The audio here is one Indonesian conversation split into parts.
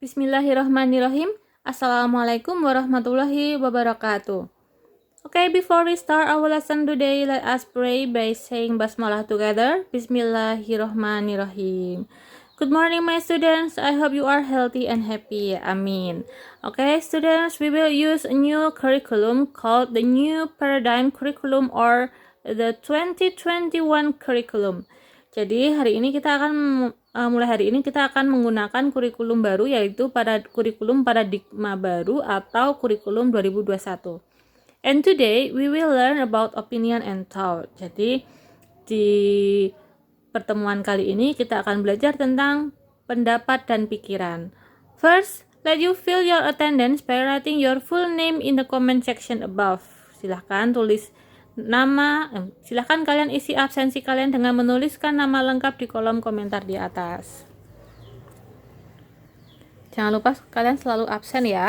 Bismillahirrahmanirrahim. Assalamualaikum warahmatullahi wabarakatuh. Okay, before we start our lesson today, let us pray by saying basmalah together. Bismillahirrahmanirrahim. Good morning, my students. I hope you are healthy and happy. Amin. Okay, students, we will use a new curriculum called the New Paradigm Curriculum or the 2021 Curriculum. Jadi mulai hari ini kita akan menggunakan kurikulum baru, yaitu kurikulum paradigma baru atau kurikulum 2021. And today we will learn about opinion and thought. Jadi di pertemuan kali ini kita akan belajar tentang pendapat dan pikiran. First, let you fill your attendance by writing your full name in the comment section above. Silahkan kalian isi absensi kalian dengan menuliskan nama lengkap di kolom komentar di atas. Jangan lupa kalian selalu absen ya.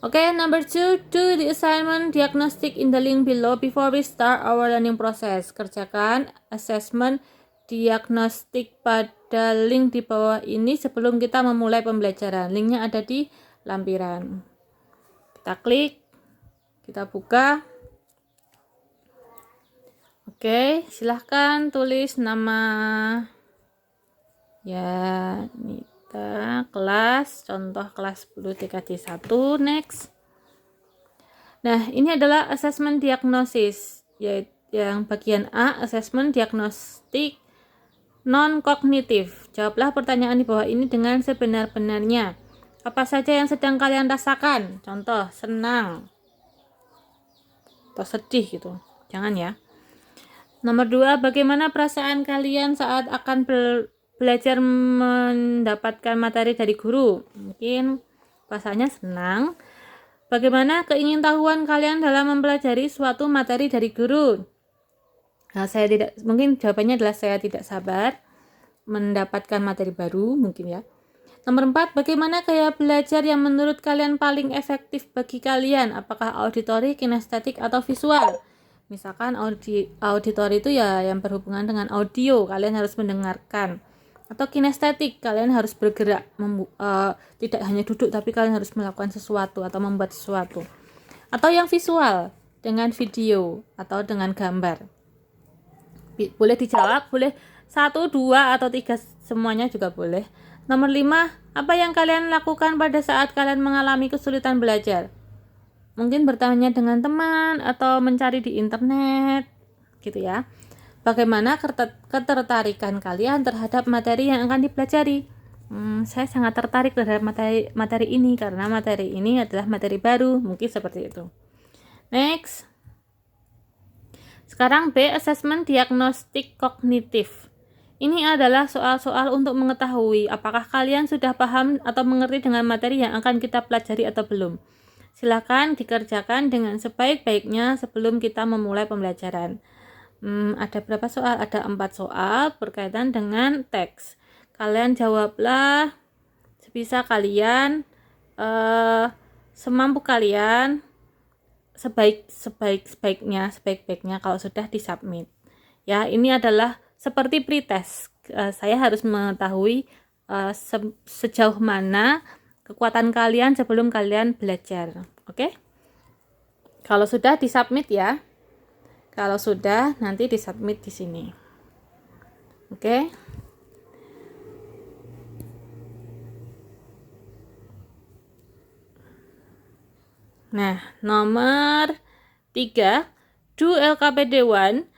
Okay, number 2, do the assignment diagnostic in the link below before we start our learning process. Kerjakan assessment diagnostik pada link di bawah ini sebelum kita memulai pembelajaran. Linknya ada di lampiran. Kita klik, kita buka. Oke, silahkan tulis nama ya, Nita, kelas, contoh kelas 10 TKJ 1, next. Nah, ini adalah assessment diagnosis, yaitu yang bagian A, assessment diagnostik non-kognitif. Jawablah pertanyaan di bawah ini dengan sebenar-benarnya. Apa saja yang sedang kalian rasakan? Contoh, senang atau sedih gitu. Jangan ya. Nomor 2, bagaimana perasaan kalian saat akan belajar mendapatkan materi dari guru? Mungkin perasaannya senang. Bagaimana keingintahuan kalian dalam mempelajari suatu materi dari guru? Nah, mungkin jawabannya adalah saya tidak sabar mendapatkan materi baru, mungkin ya. Nomor 4, bagaimana gaya belajar yang menurut kalian paling efektif bagi kalian? Apakah auditory, kinestetik, atau visual? Misalkan auditori itu ya yang berhubungan dengan audio, kalian harus mendengarkan. Atau kinestetik, kalian harus bergerak, tidak hanya duduk tapi kalian harus melakukan sesuatu atau membuat sesuatu. Atau yang visual, dengan video atau dengan gambar. Boleh dijawab, boleh 1, 2, atau 3, semuanya juga boleh. Nomor 5, apa yang kalian lakukan pada saat kalian mengalami kesulitan belajar? Mungkin bertanya dengan teman atau mencari di internet gitu ya. Bagaimana ketertarikan kalian terhadap materi yang akan dipelajari? Saya sangat tertarik terhadap materi ini karena materi ini adalah materi baru, mungkin seperti itu. Next. Sekarang B, assessment diagnostik kognitif. Ini adalah soal-soal untuk mengetahui apakah kalian sudah paham atau mengerti dengan materi yang akan kita pelajari atau belum. Silakan dikerjakan dengan sebaik-baiknya sebelum kita memulai pembelajaran. Ada berapa soal? Ada 4 soal berkaitan dengan teks. Kalian jawablah sebisa kalian, semampu kalian, sebaik-baiknya kalau sudah disubmit. Ya, ini adalah seperti pretest. Saya harus mengetahui sejauh mana kekuatan kalian sebelum kalian belajar. Oke? Kalau sudah disubmit ya. Kalau sudah nanti disubmit di sini. Oke? Nah, nomor 3, do LKPD 1.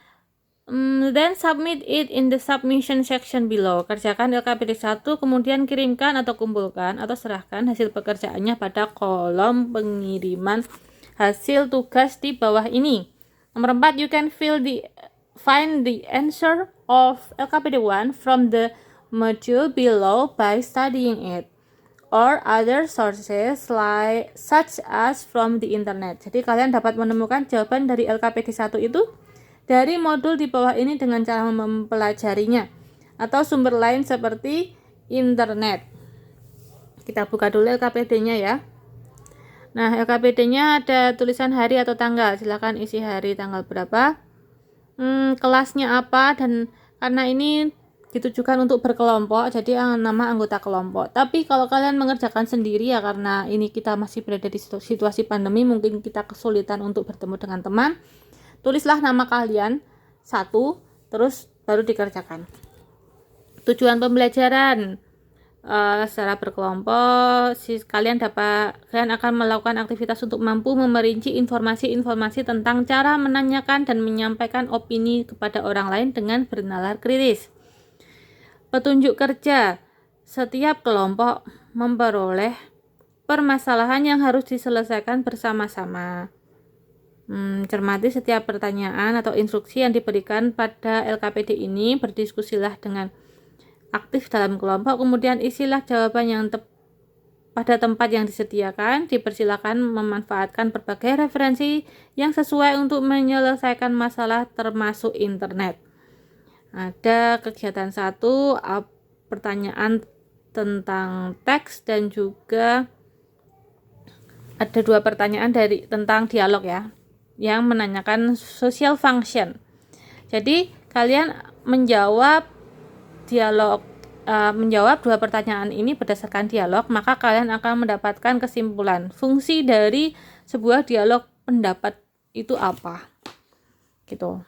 Then submit it in the submission section below. Kerjakan LKPD 1, kemudian kirimkan atau kumpulkan atau serahkan hasil pekerjaannya pada kolom pengiriman hasil tugas di bawah ini. Nomor 4, you can find the answer of LKPD 1 from the module below by studying it or other sources such as from the internet. Jadi kalian dapat menemukan jawaban dari LKPD 1 itu dari modul di bawah ini dengan cara mempelajarinya atau sumber lain seperti internet. Kita buka dulu LKPD-nya ya. Nah, LKPD-nya ada tulisan hari atau tanggal. Silakan isi hari, tanggal berapa, kelasnya apa, dan karena ini ditujukan untuk berkelompok, jadi nama anggota kelompok. Tapi kalau kalian mengerjakan sendiri ya, karena ini kita masih berada di situasi pandemi, mungkin kita kesulitan untuk bertemu dengan teman, tulislah nama kalian satu, terus baru dikerjakan. Tujuan pembelajaran secara berkelompok, kalian akan melakukan aktivitas untuk mampu memerinci informasi-informasi tentang cara menanyakan dan menyampaikan opini kepada orang lain dengan bernalar kritis. Petunjuk kerja. Setiap kelompok memperoleh permasalahan yang harus diselesaikan bersama-sama. Cermati setiap pertanyaan atau instruksi yang diberikan pada LKPD ini, berdiskusilah dengan aktif dalam kelompok, kemudian isilah jawaban yang pada tempat yang disediakan. Dipersilakan memanfaatkan berbagai referensi yang sesuai untuk menyelesaikan masalah termasuk internet. Ada kegiatan 1, pertanyaan tentang teks, dan juga ada 2 pertanyaan tentang dialog ya, yang menanyakan social function. Jadi kalian menjawab 2 pertanyaan ini berdasarkan dialog, maka kalian akan mendapatkan kesimpulan fungsi dari sebuah dialog pendapat itu apa gitu.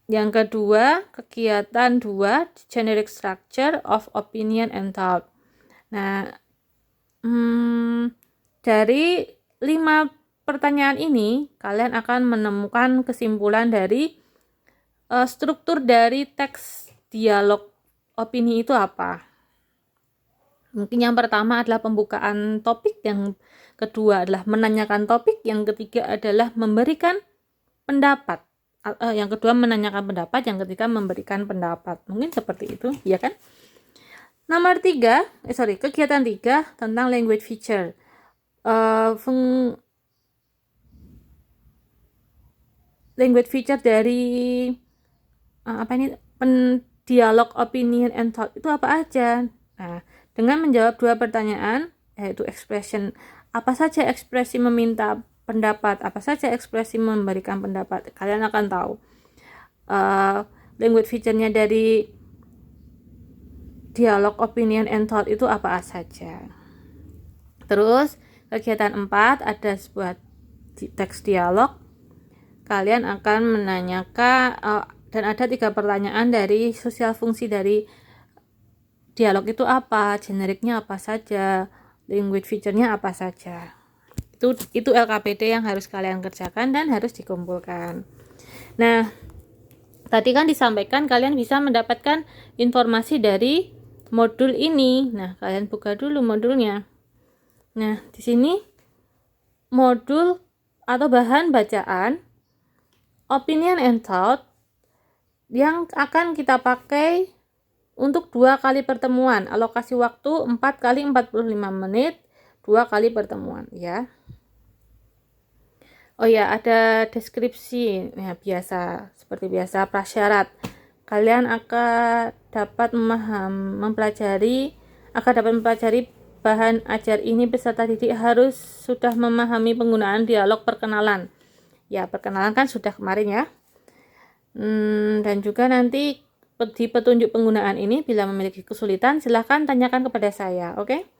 Yang kedua, kegiatan 2, generic structure of opinion and thought. Nah, dari 5 pertanyaan ini kalian akan menemukan kesimpulan dari struktur dari teks dialog opini itu apa. Mungkin yang pertama adalah pembukaan topik, yang kedua adalah menanyakan topik, yang ketiga adalah memberikan pendapat. Yang kedua menanyakan pendapat, yang ketiga memberikan pendapat. Mungkin seperti itu, ya kan? Nomor 3, kegiatan 3 tentang language feature. Language feature dari dialog opinion and thought itu apa aja? Nah, dengan menjawab 2 pertanyaan, yaitu expression, apa saja ekspresi meminta pendapat, apa saja ekspresi memberikan pendapat, kalian akan tahu language feature-nya dari dialog opinion and thought itu apa saja. Terus kegiatan 4 ada sebuah teks dialog. Kalian akan menanyakan dan ada 3 pertanyaan dari sosial fungsi dari dialog itu apa, generiknya apa saja, language feature-nya apa saja. Itu LKPD yang harus kalian kerjakan dan harus dikumpulkan. Nah, tadi kan disampaikan kalian bisa mendapatkan informasi dari modul ini. Nah, kalian buka dulu modulnya. Nah, di sini modul atau bahan bacaan opinion and thought yang akan kita pakai untuk 2 kali pertemuan. Alokasi waktu 4 kali 45 menit, 2 kali pertemuan ya. Oh ya, ada deskripsi ya, seperti biasa prasyarat. Kalian akan dapat mempelajari bahan ajar ini beserta didik harus sudah memahami penggunaan dialog perkenalan. Ya, perkenalan kan sudah kemarin ya. Dan juga nanti di petunjuk penggunaan ini bila memiliki kesulitan silahkan tanyakan kepada saya, oke?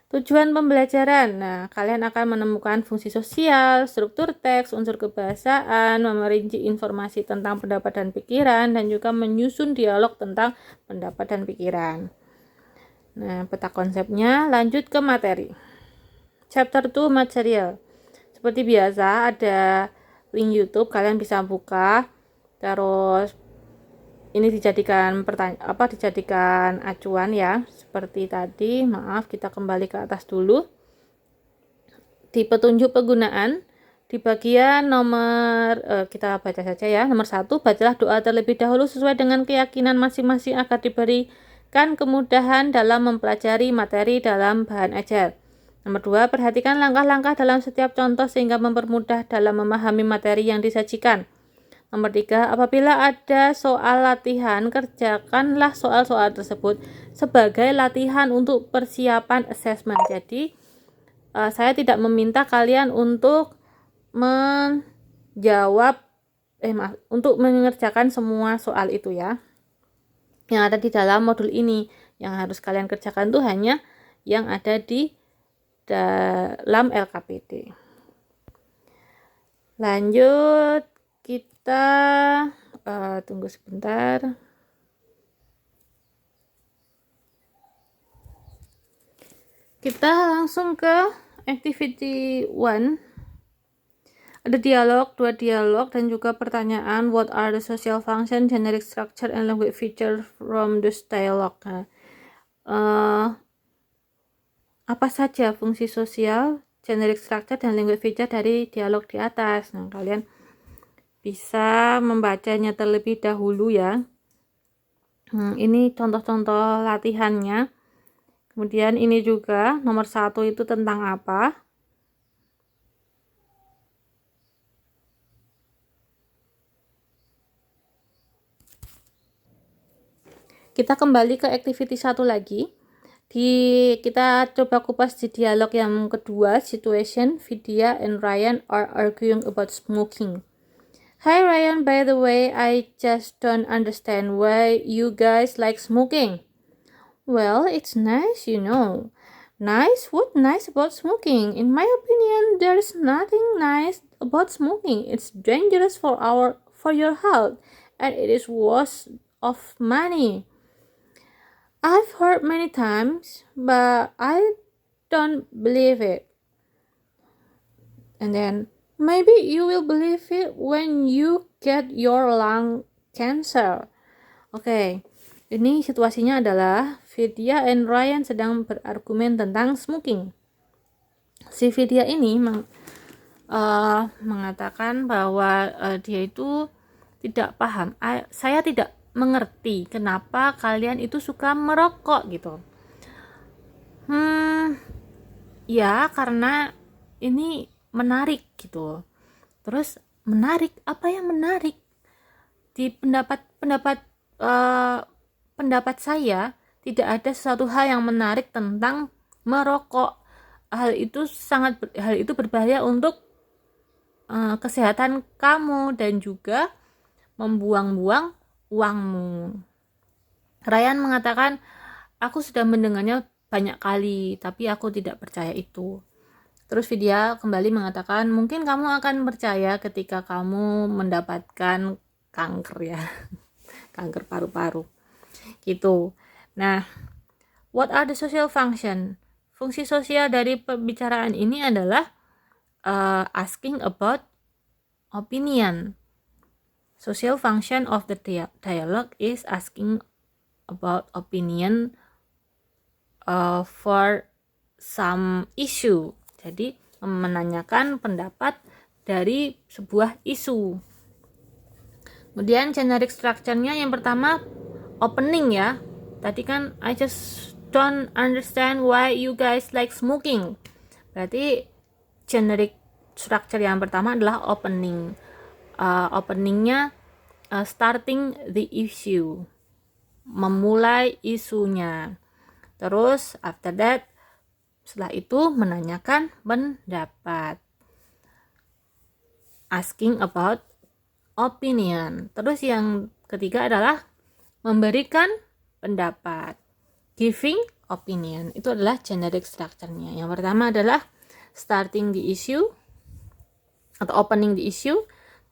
Tujuan pembelajaran. Nah, kalian akan menemukan fungsi sosial, struktur teks, unsur kebahasaan, memerinci informasi tentang pendapat dan pikiran, dan juga menyusun dialog tentang pendapat dan pikiran. Nah, peta konsepnya, lanjut ke materi. Chapter 2 material. Seperti biasa ada link YouTube, kalian bisa buka. Terus ini dijadikan acuan ya, seperti tadi. Maaf, kita kembali ke atas dulu. Di petunjuk penggunaan di bagian nomor kita baca saja ya. Nomor 1, bacalah doa terlebih dahulu sesuai dengan keyakinan masing-masing agar diberikan kemudahan dalam mempelajari materi dalam bahan ajar. Nomor 2, perhatikan langkah-langkah dalam setiap contoh sehingga mempermudah dalam memahami materi yang disajikan. Nomor 3, apabila ada soal latihan, kerjakanlah soal-soal tersebut sebagai latihan untuk persiapan assessment. Jadi, saya tidak meminta kalian untuk menjawab untuk mengerjakan semua soal itu ya. Yang ada di dalam modul ini, yang harus kalian kerjakan tuh hanya yang ada di dalam LKPD. Lanjut, kita tunggu sebentar. Kita langsung ke activity 1. Ada dialog, 2 dialog dan juga pertanyaan. What are the social function, generic structure, and language feature from this dialogue? Apa saja fungsi sosial, generic structure, dan language feature dari dialog di atas? Nah, kalian bisa membacanya terlebih dahulu ya. Ini contoh-contoh latihannya. Kemudian ini juga nomor 1 itu tentang apa? Kita kembali ke activity 1 lagi. Kita coba kupas di dialog yang kedua, situation. Vidya and Ryan are arguing about smoking. Hi Ryan, by the way, I just don't understand why you guys like smoking. Well, it's nice, you know. Nice? What nice about smoking? In my opinion, there's nothing nice about smoking. It's dangerous for your health, and it is worth of money. I've heard many times, but I don't believe it. And then, maybe you will believe it when you get your lung cancer. Oke, ini situasinya adalah Vidya and Ryan sedang berargumen tentang smoking. Si Vidya ini mengatakan bahwa dia itu tidak paham. Saya tidak mengerti kenapa kalian itu suka merokok gitu. Ya karena ini menarik gitu. Terus menarik, apa yang menarik? Di pendapat saya tidak ada sesuatu hal yang menarik tentang merokok. Hal itu berbahaya untuk kesehatan kamu dan juga membuang-buang uangmu. Ryan mengatakan, aku sudah mendengarnya banyak kali, tapi aku tidak percaya itu. Terus Vidya kembali mengatakan, mungkin kamu akan percaya ketika kamu mendapatkan kanker ya. Kanker paru-paru. Gitu. Nah, what are the social function? Fungsi sosial dari pembicaraan ini adalah asking about opinion. Social function of the dialogue is asking about opinion for some issue. Jadi menanyakan pendapat dari sebuah isu. Kemudian generic structure-nya yang pertama opening ya. Tadi kan I just don't understand why you guys like smoking. Berarti generic structure yang pertama adalah opening. Openingnya starting the issue, memulai isunya. Terus after that, setelah itu menanyakan pendapat, asking about opinion. Terus yang ketiga adalah memberikan pendapat, giving opinion. Itu adalah generic structure-nya. Yang pertama adalah starting the issue atau opening the issue,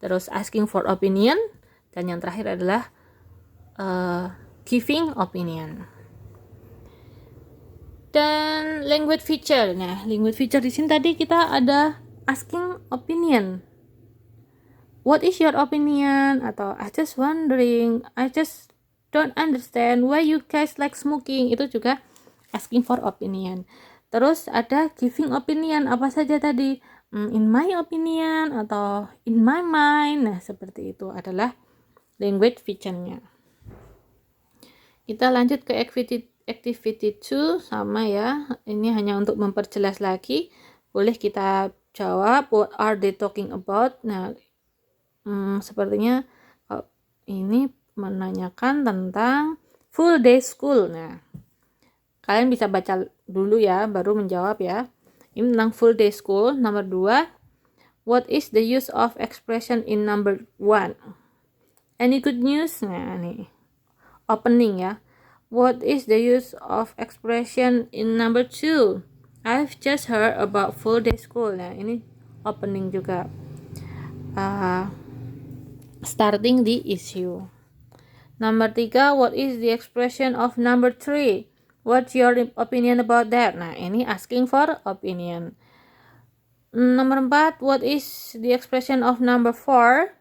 terus asking for opinion, dan yang terakhir adalah giving opinion. Dan language feature. Nah, language feature di sini tadi kita ada asking opinion. What is your opinion? Atau I just wondering, I just don't understand why you guys like smoking. Itu juga asking for opinion. Terus ada giving opinion. Apa saja tadi? In my opinion atau in my mind. Nah, seperti itu adalah language feature-nya. Kita lanjut ke activity 2 sama ya. Ini hanya untuk memperjelas lagi. Boleh kita jawab what are they talking about. Nah, sepertinya ini menanyakan tentang full day school. Nah, kalian bisa baca dulu ya, baru menjawab ya. Ini tentang full day school. Nomor 2, What is the use of expression in number 1? Any good news? Nah, nih. Opening ya. What is the use of expression in number 2? I've just heard about full day school. Nah, ini opening juga. Starting the issue. Number 3, what is the expression of number 3? What's your opinion about that? Nah, ini asking for opinion. Number 4, what is the expression of number 4?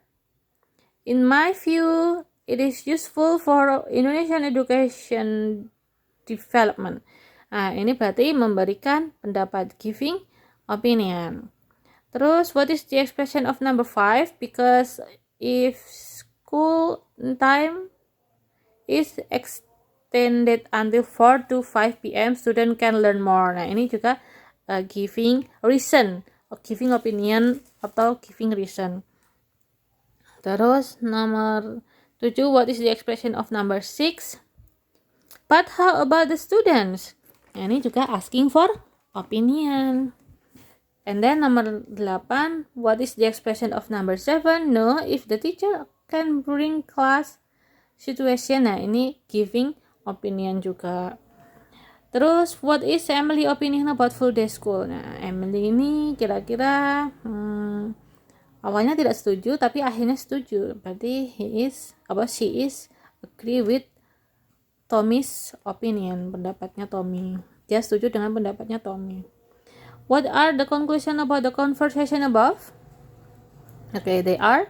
In my view, it is useful for Indonesian education development. Nah, ini berarti memberikan pendapat, giving opinion. Terus, what is the expression of number 5? Because if school time is extended until 4 to 5 p.m., student can learn more. Nah, ini juga giving reason, giving opinion atau giving reason. Terus nomor 7, what is the expression of number 6? But how about the students? Nah, ini juga asking for opinion. And then number 8, what is the expression of number 7? No, if the teacher can bring class situation. Nah, ini giving opinion juga. Terus, what is Emily opinion about full day school? Nah, Emily ini kira-kira awalnya tidak setuju, tapi akhirnya setuju. Berarti she is agree with Tommy's opinion, pendapatnya Tommy. Dia setuju dengan pendapatnya Tommy. What are the conclusion about the conversation above? Okay, they are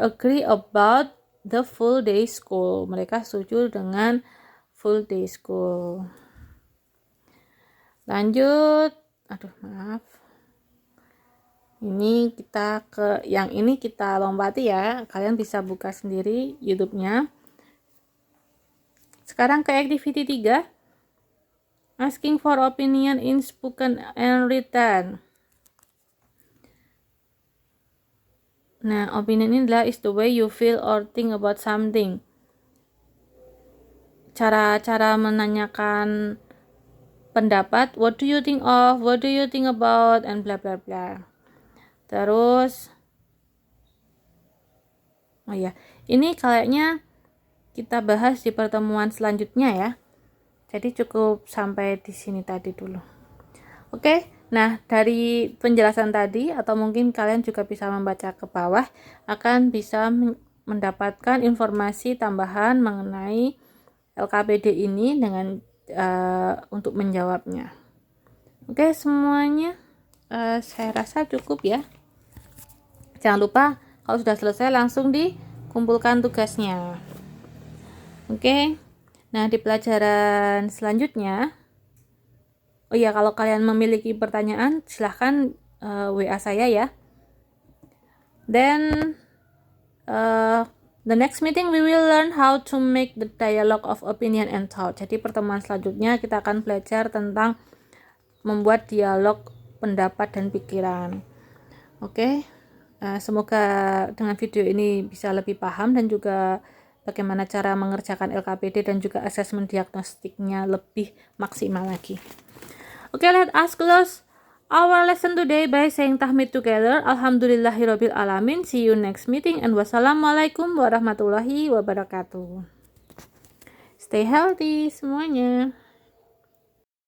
agree about the full day school. Mereka setuju dengan full day school. Lanjut. Maaf. Ini yang ini kita lompati ya. Kalian bisa buka sendiri YouTube-nya. Sekarang ke activity 3. Asking for opinion in spoken and written. Nah, opinion ini adalah is the way you feel or think about something. Cara menanyakan pendapat, what do you think of, what do you think about, and bla bla bla. Terus, ini kayaknya kita bahas di pertemuan selanjutnya ya. Jadi cukup sampai di sini tadi dulu. Oke. Nah, dari penjelasan tadi, atau mungkin kalian juga bisa membaca ke bawah, akan bisa mendapatkan informasi tambahan mengenai LKPD ini dengan untuk menjawabnya. Oke, semuanya saya rasa cukup ya. Jangan lupa, kalau sudah selesai langsung dikumpulkan tugasnya. Oke, nah di pelajaran selanjutnya, kalau kalian memiliki pertanyaan, silahkan WA saya ya. Then, the next meeting we will learn how to make the dialogue of opinion and thought. Jadi pertemuan selanjutnya kita akan belajar tentang membuat dialog pendapat dan pikiran. Oke, semoga dengan video ini bisa lebih paham dan juga bagaimana cara mengerjakan LKPD dan juga asesmen diagnostiknya lebih maksimal lagi. Okay, let us close our lesson today by saying tahmid together. Alhamdulillahirabbil alamin. See you next meeting and wassalamualaikum warahmatullahi wabarakatuh. Stay healthy semuanya.